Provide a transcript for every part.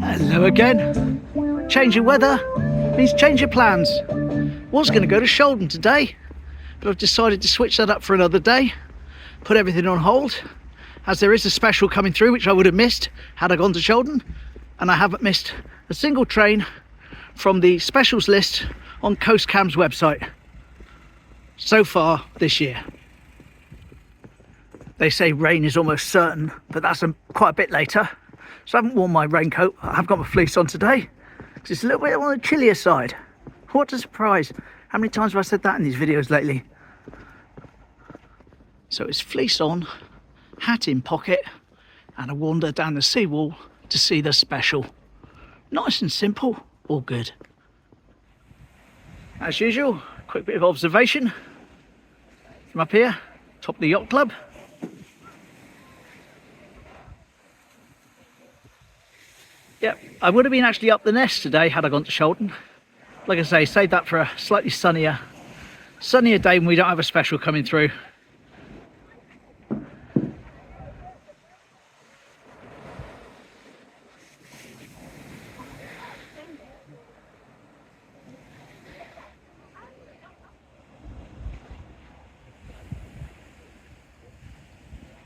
Hello again. Change of weather means change of plans. Was going to go to Shoulden today, but I've decided to switch that up for another day, put everything on hold, as there is a special coming through which I would have missed had I gone to Shoulden, and I haven't missed a single train from the specials list on Coast Cam's website so far this year. They say rain is almost certain, but that's quite a bit later. So I haven't worn my raincoat. I have got my fleece on today, because it's a little bit on the chillier side. What a surprise. How many times have I said that in these videos lately? So it's fleece on, hat in pocket, and a wander down the seawall to see the special. Nice and simple, all good. As usual, quick bit of observation from up here, top of the yacht club. Yep, I would have been actually up the Ness today had I gone to Shoulden. Like I say, save that for a slightly sunnier day when we don't have a special coming through.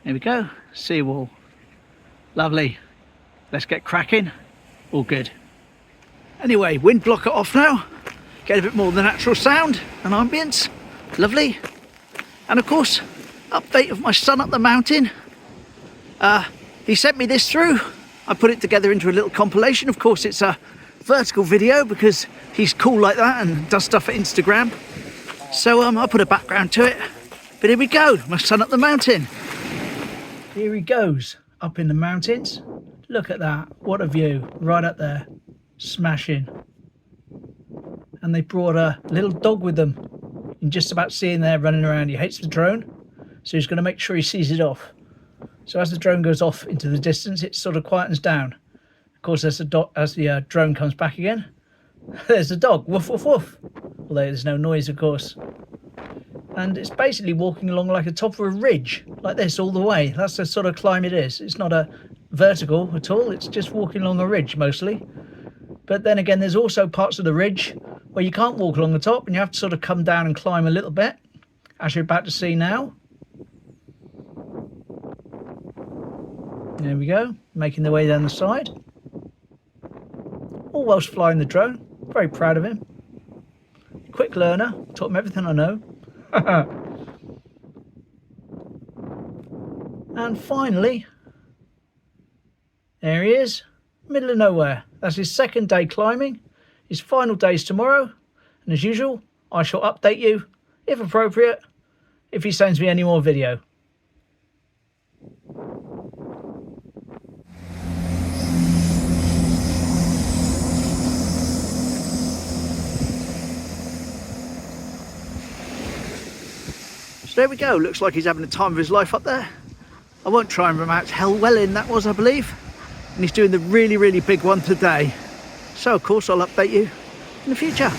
There we go, seawall. Lovely. Let's get cracking. All good. Anyway, wind blocker off now. Get a bit more of the natural sound and ambience. Lovely. And of course, update of my son up the mountain. He sent me this through. I put it together into a little compilation. Of course, it's a vertical video because he's cool like that and does stuff for Instagram. So I put a background to it. But here we go, my son up the mountain. Here he goes, up in the mountains. Look at that, what a view, right up there, smashing. And they brought a little dog with them. You can just about see him there running around. He hates the drone, so he's going to make sure he sees it off. So as the drone goes off into the distance, it sort of quietens down. Of course, as the drone comes back again, there's the dog, woof, woof, woof. Although there's no noise, of course. And it's basically walking along like the top of a ridge, like this all the way. That's the sort of climb it is. It's not a vertical at all, it's just walking along a ridge mostly. But then again, there's also parts of the ridge where you can't walk along the top and you have to sort of come down and climb a little bit, as you're about to see now. There we go, making their way down the side. All whilst flying the drone. Very proud of him. Quick learner, taught him everything I know. And finally, there he is, middle of nowhere. That's his second day climbing. His final day's tomorrow. And as usual, I shall update you, if appropriate, if he sends me any more video. So there we go, looks like he's having the time of his life up there. I won't try and pronounce Helwellyn, that was, I believe. And he's doing the really, really big one today. So, of course, I'll update you in the future.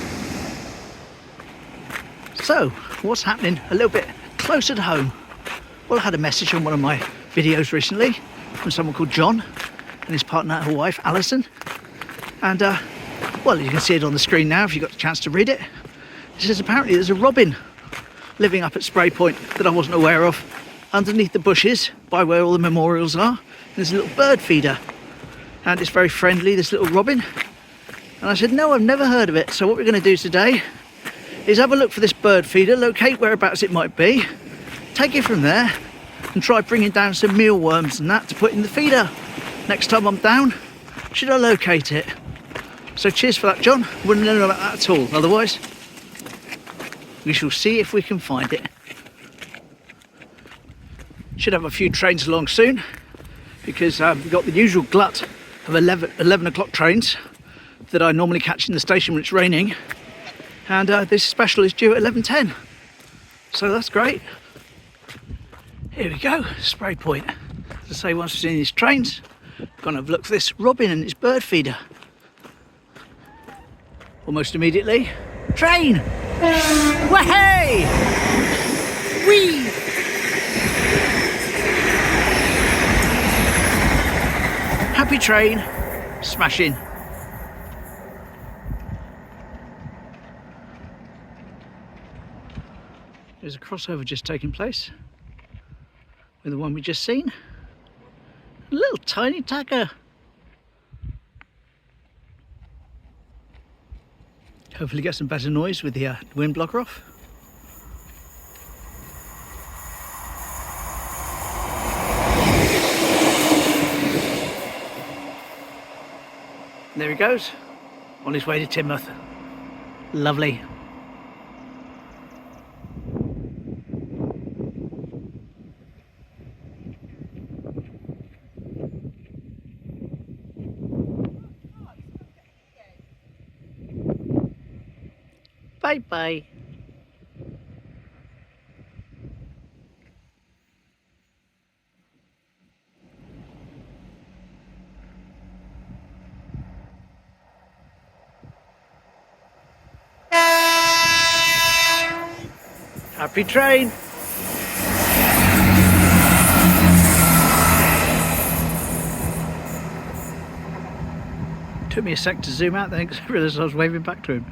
So, what's happening a little bit closer to home? Well, I had a message on one of my videos recently from someone called John and his partner, her wife, Alison. And, well, you can see it on the screen now if you got a chance to read it. It says apparently there's a robin living up at Sprey Point that I wasn't aware of, underneath the bushes by where all the memorials are. There's a little bird feeder and it's very friendly, this little robin. And I said, no, I've never heard of it. So what we're going to do today is have a look for this bird feeder, locate whereabouts it might be, take it from there and try bringing down some mealworms and that to put in the feeder. Next time I'm down, should I locate it? So cheers for that, John. Wouldn't know about that at all. Otherwise, we shall see if we can find it. Should have a few trains along soon because we've got the usual glut of 11 o'clock trains that I normally catch in the station when it's raining, and this special is due at 11:10, so that's great. Here we go, Sprey Point. As I say, once we've seen these trains, we're going to have a look for this robin and its bird feeder. Almost immediately, train! Wahey! Whee! Happy train, smashing. There's a crossover just taking place with the one we just seen. A little tiny tagger. Hopefully get some better noise with the wind blocker off. There he goes, on his way to Teignmouth. Lovely. Bye bye. Happy train. Took me a sec to zoom out then because I realised I was waving back to him.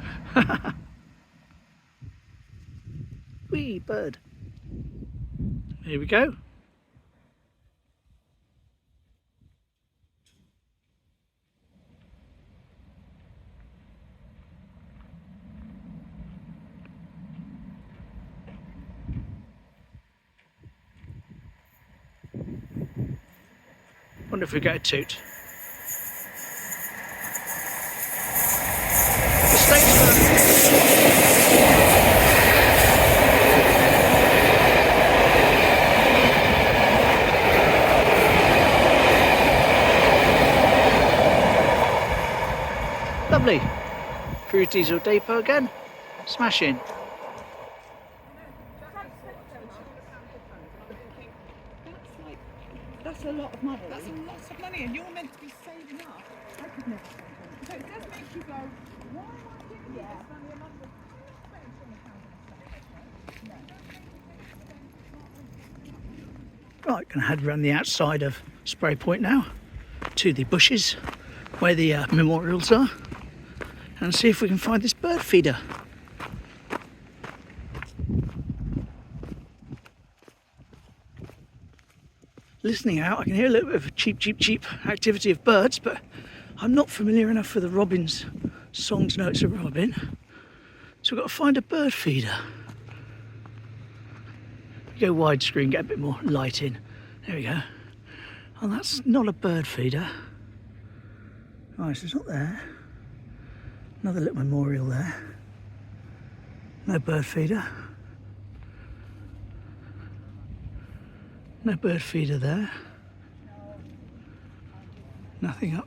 Wee bird. Here we go. Wonder if we get a toot. The statesman. Lovely. Through diesel depot again. Smashing. That's a lot of money. That's a lot of money, and you're meant to be saving up. I could never save. So it does make you go, why am I doing this? It's only a month. Right, gonna head around the outside of Sprey Point now to the bushes where the memorials are and see if we can find this bird feeder. Listening out, I can hear a little bit of a cheep activity of birds, but I'm not familiar enough with the robin's song to know it's a robin. So we've got to find a bird feeder. Go widescreen, get a bit more light in. There we go. Oh, that's not a bird feeder. Right, so it's not there. Another little memorial there. No bird feeder. No bird feeder there. Nothing up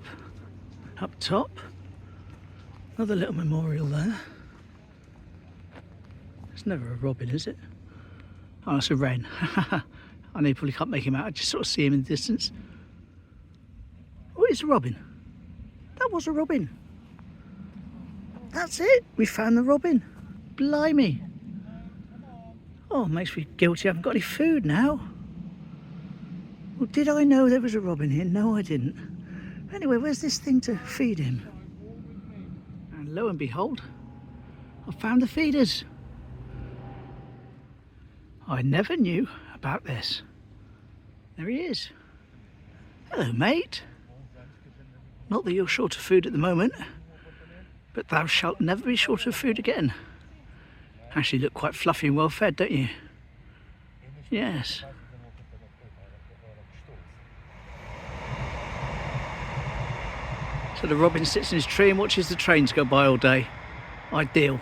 top. Another little memorial there. It's never a robin, is it? Oh, it's a wren. I know you probably can't make him out. I just sort of see him in the distance. Oh, it's a robin. That was a robin. That's it. We found the robin. Blimey. Oh, makes me guilty. I haven't got any food now. Well, did I know there was a robin here? No, I didn't. Anyway, where's this thing to feed him? And lo and behold, I found the feeders. I never knew about this. There he is. Hello, mate. Not that you're short of food at the moment, but thou shalt never be short of food again. Actually look quite fluffy and well fed, don't you? Yes. So the robin sits in his tree and watches the trains go by all day. Ideal.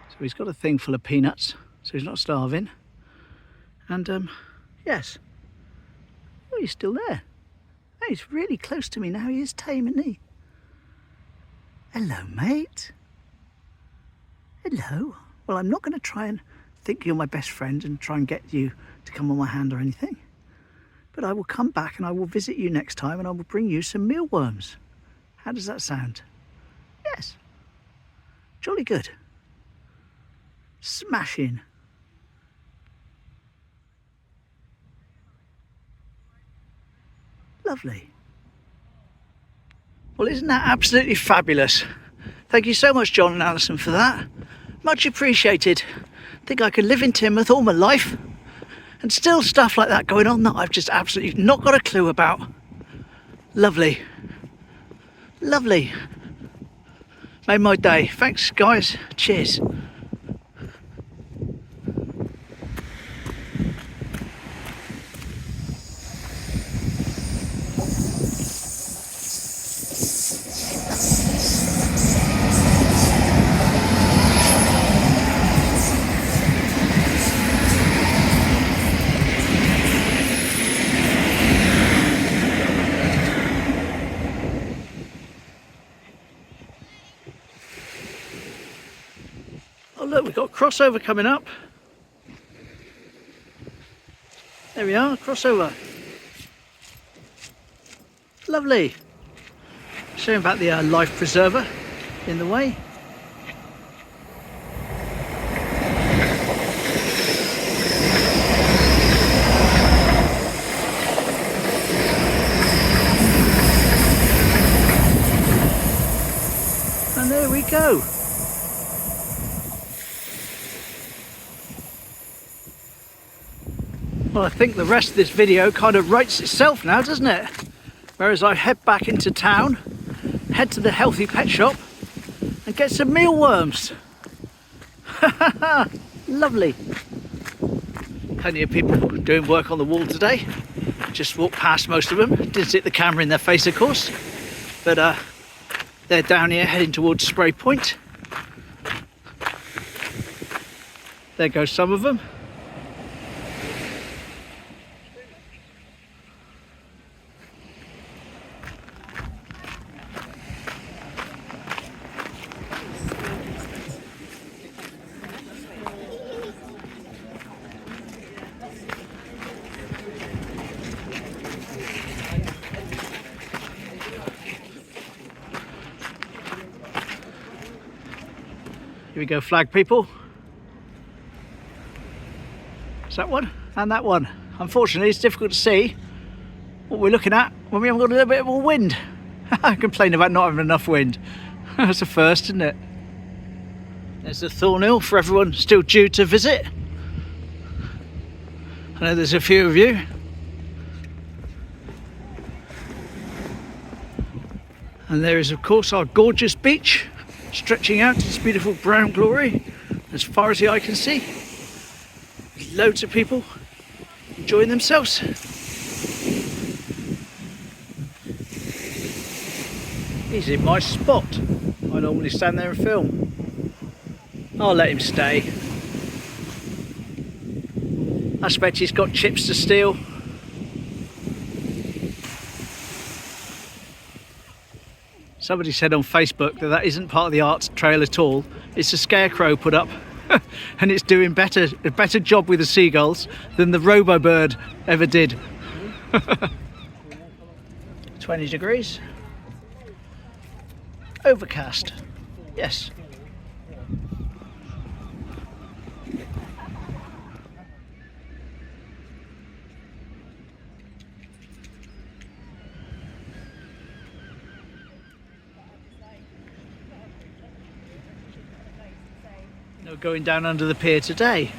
So he's got a thing full of peanuts, so he's not starving. And yes. Oh, he's still there. Oh, he's really close to me now. He is tame, isn't he? Hello, mate. Hello. Well, I'm not going to try and think you're my best friend and try and get you to come on my hand or anything. But I will come back and I will visit you next time and I will bring you some mealworms. How does that sound? Yes. Jolly good. Smashing. Lovely. Well, isn't that absolutely fabulous? Thank you so much, John Alison, for that. Much appreciated. I think I could live in Teignmouth all my life and still stuff like that going on that I've just absolutely not got a clue about. Lovely. Lovely. Made my day. Thanks, guys. Cheers. Oh look, we've got a crossover coming up. There we are, crossover. Lovely. Showing about the life preserver in the way. And there we go. Well, I think the rest of this video kind of writes itself now, doesn't it? Whereas I head back into town, head to the healthy pet shop and get some mealworms. Lovely. Plenty of people doing work on the wall today. Just walked past most of them. Didn't stick the camera in their face, of course. But they're down here heading towards Sprey Point. There goes some of them. Here we go, flag people. Is that one? And that one. Unfortunately, it's difficult to see what we're looking at when we haven't got a little bit more wind. I complain about not having enough wind. That's a first, isn't it? There's the Thornhill for everyone still due to visit. I know there's a few of you. And there is, of course, our gorgeous beach, stretching out to this beautiful brown glory as far as the eye can see. Loads of people enjoying themselves. He's in my spot. I normally stand there and film. I'll let him stay. I expect he's got chips to steal. Somebody said on Facebook that isn't part of the art trail at all. It's a scarecrow put up and it's doing a better job with the seagulls than the Robo-Bird ever did. 20 degrees. Overcast. Yes. No going down under the pier today.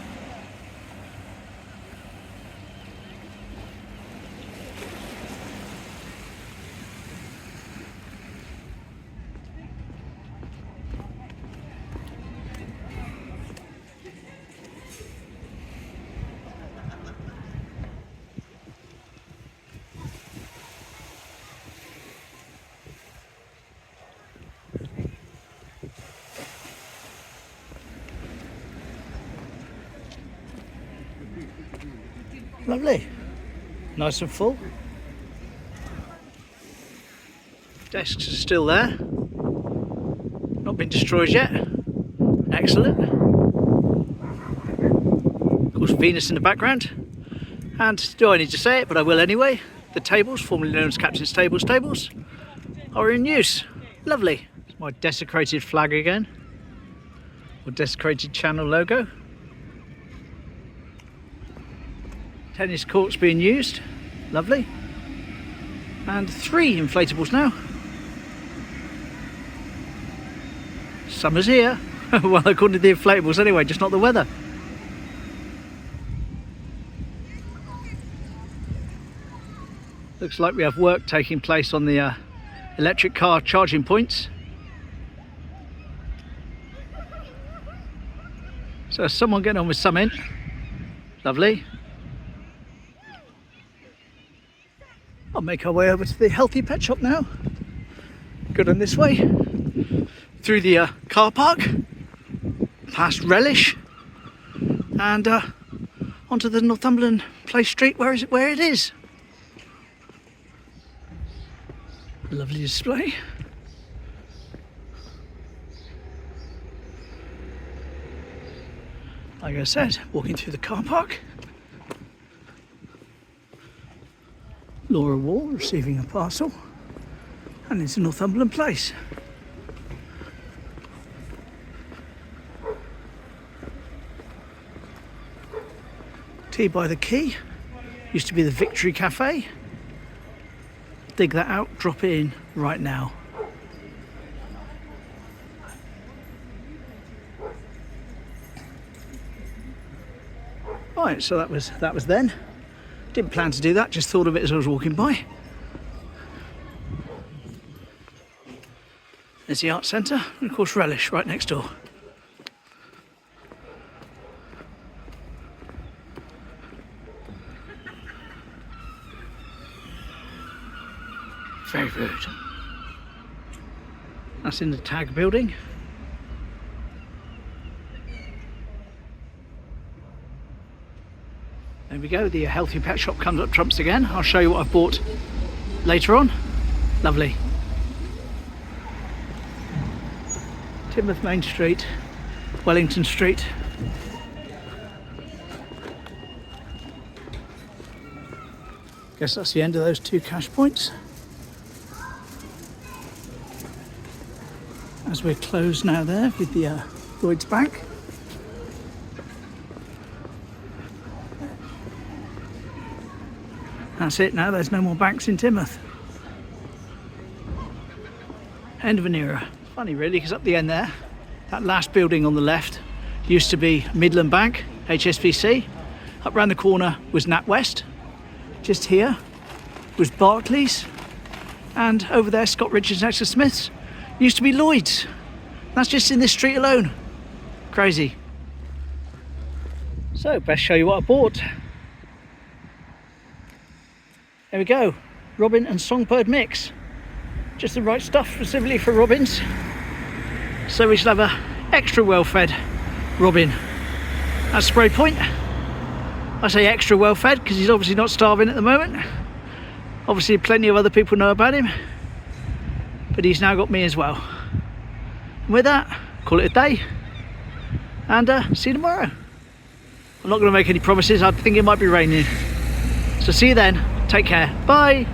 Lovely, nice and full. Desks are still there, not been destroyed yet. Excellent. Of course, Venus in the background. And do I need to say it, but I will anyway, the tables, formerly known as Captain's tables, are in use. Lovely. It's my desecrated flag again, or desecrated channel logo. Tennis courts being used, lovely. And 3 inflatables now. Summer's here. Well, according to the inflatables anyway, just not the weather. Looks like we have work taking place on the electric car charging points. So someone getting on with something. Lovely. I'll make our way over to the healthy pet shop now. Go down this way, through the car park, past Relish, and onto the Northumberland Place Street where it is. Lovely display. Like I said, walking through the car park. Laura Wall receiving a parcel, and it's Northumberland Place. Tea by the Quay, used to be the Victory Cafe. Dig that out, drop it in right now. Right, so that was then. Didn't plan to do that, just thought of it as I was walking by. There's the art centre, and of course Relish right next door. Very rude. That's in the Tag building. There we go, the healthy pet shop comes up trumps again. I'll show you what I've bought later on. Lovely. Teignmouth Main Street, Wellington Street. Guess that's the end of those two cash points. As we're closed now there with the Lloyds Bank. That's it now, there's no more banks in Teignmouth. End of an era. Funny really, because up the end there, that last building on the left used to be Midland Bank, HSBC. Up round the corner was NatWest. Just here was Barclays. And over there, Scott Richards next to Smith's. Used to be Lloyds. That's just in this street alone. Crazy. So, best show you what I bought. There we go, robin and songbird mix. Just the right stuff specifically for robins. So we should have a extra well-fed robin at Sprey Point. I say extra well-fed because he's obviously not starving at the moment. Obviously plenty of other people know about him, but he's now got me as well. And with that, call it a day, and see you tomorrow. I'm not going to make any promises, I think it might be raining. So see you then. Take care. Bye.